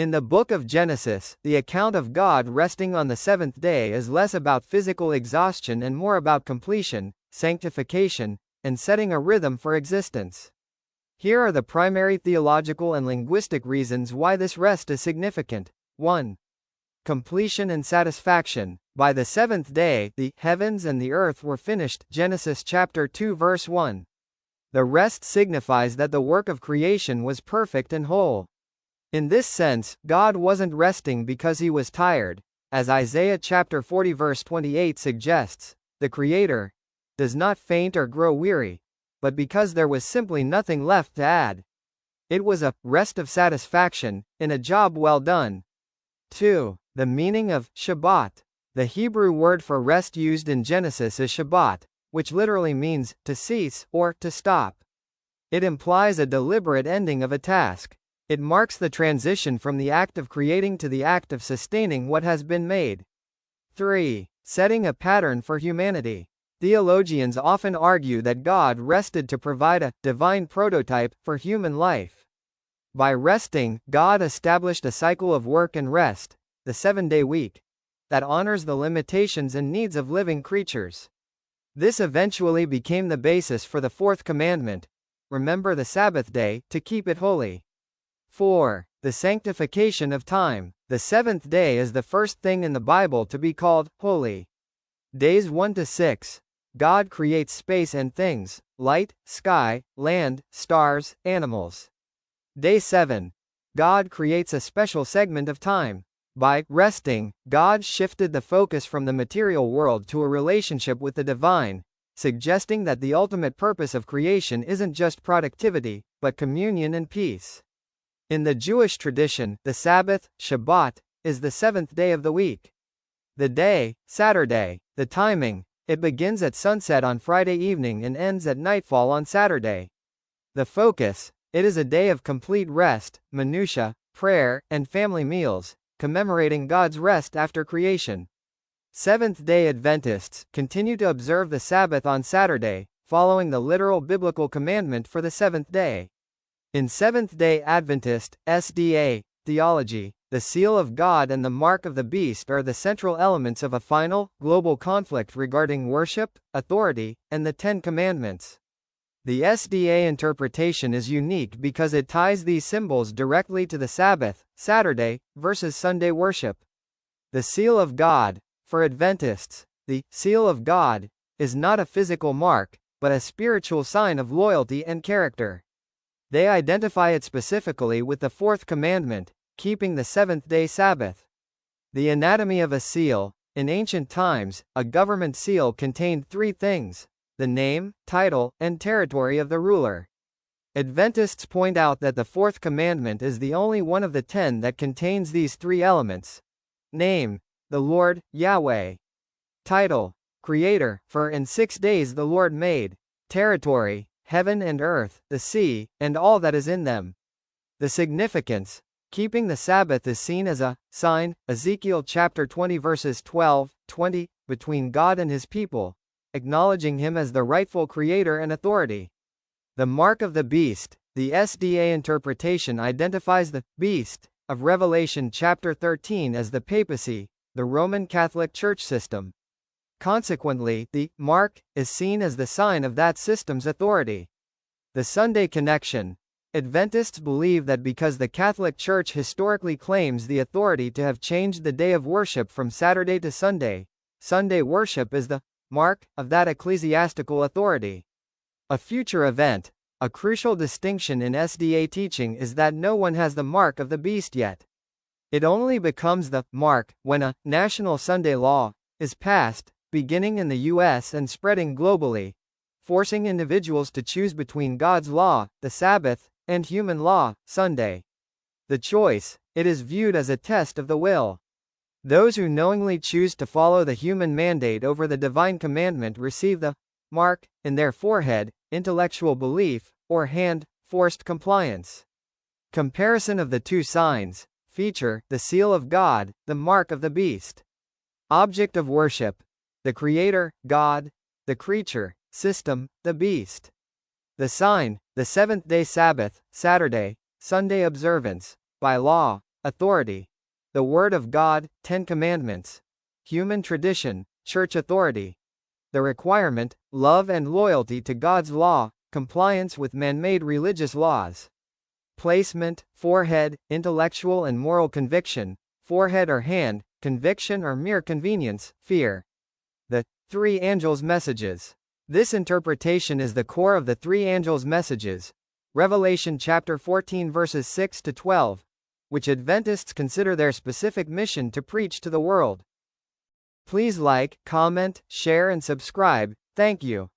In the book of Genesis, the account of God resting on the seventh day is less about physical exhaustion and more about completion, sanctification, and setting a rhythm for existence. Here are the primary theological and linguistic reasons why this rest is significant. 1. Completion and satisfaction. By the seventh day, the heavens and the earth were finished. Genesis chapter 2 verse 1. The rest signifies that the work of creation was perfect and whole. In this sense, God wasn't resting because he was tired, as Isaiah chapter 40 verse 28 suggests. The Creator does not faint or grow weary, but because there was simply nothing left to add. It was a rest of satisfaction, in a job well done. 2. The meaning of Shabbat. The Hebrew word for rest used in Genesis is Shabbat, which literally means to cease or to stop. It implies a deliberate ending of a task. It marks the transition from the act of creating to the act of sustaining what has been made. 3. Setting a pattern for humanity. Theologians often argue that God rested to provide a divine prototype for human life. By resting, God established a cycle of work and rest, the 7-day week, that honors the limitations and needs of living creatures. This eventually became the basis for the fourth commandment: remember the Sabbath day, to keep it holy. 4. The sanctification of time. The seventh day is the first thing in the Bible to be called holy. Days 1 to 6. God creates space and things, light, sky, land, stars, animals. Day 7. God creates a special segment of time. By resting, God shifted the focus from the material world to a relationship with the divine, suggesting that the ultimate purpose of creation isn't just productivity, but communion and peace. In the Jewish tradition, the Sabbath, Shabbat, is the seventh day of the week. The day, Saturday. The timing, it begins at sunset on Friday evening and ends at nightfall on Saturday. The focus, it is a day of complete rest, minutiae, prayer, and family meals, commemorating God's rest after creation. Seventh-day Adventists continue to observe the Sabbath on Saturday, following the literal biblical commandment for the seventh day. In Seventh-day Adventist (SDA) theology, the seal of God and the mark of the beast are the central elements of a final, global conflict regarding worship, authority, and the Ten Commandments. The SDA interpretation is unique because it ties these symbols directly to the Sabbath, Saturday, versus Sunday worship. The seal of God. For Adventists, the seal of God is not a physical mark, but a spiritual sign of loyalty and character. They identify it specifically with the fourth commandment, keeping the seventh-day Sabbath. The anatomy of a seal. In ancient times, a government seal contained three things: the name, title, and territory of the ruler. Adventists point out that the fourth commandment is the only one of the 10 that contains these three elements. Name, the Lord, Yahweh. Title, Creator, for in 6 days the Lord made. Territory, heaven and earth, the sea, and all that is in them. The significance, keeping the Sabbath is seen as a sign, Ezekiel chapter 20 verses 12, 20, between God and his people, acknowledging him as the rightful creator and authority. The mark of the beast. The SDA interpretation identifies the beast of Revelation chapter 13 as the papacy, the Roman Catholic Church system. Consequently, the mark is seen as the sign of that system's authority. The Sunday connection. Adventists believe that because the Catholic Church historically claims the authority to have changed the day of worship from Saturday to Sunday, Sunday worship is the mark of that ecclesiastical authority. A future event. A crucial distinction in SDA teaching is that no one has the mark of the beast yet. It only becomes the mark when a national Sunday law is passed, beginning in the U.S. and spreading globally, forcing individuals to choose between God's law, the Sabbath, and human law, Sunday. The choice, it is viewed as a test of the will. Those who knowingly choose to follow the human mandate over the divine commandment receive the mark in their forehead, intellectual belief, or hand, forced compliance. Comparison of the two signs. Feature, the seal of God, the mark of the beast. Object of worship. The Creator, God. The creature, system, the beast. The sign, the seventh-day Sabbath, Saturday, Sunday observance. By law, Authority. The Word of God, 10 Commandments. Human tradition, church authority. The requirement, love and loyalty to God's law, compliance with man-made religious laws. Placement, forehead, intellectual and moral conviction, forehead or hand, conviction or mere convenience, fear. The three angels' messages. This interpretation is the core of the three angels' messages. Revelation chapter 14 verses 6 to 12, which Adventists consider their specific mission to preach to the world. Please like, comment, share and subscribe. Thank you.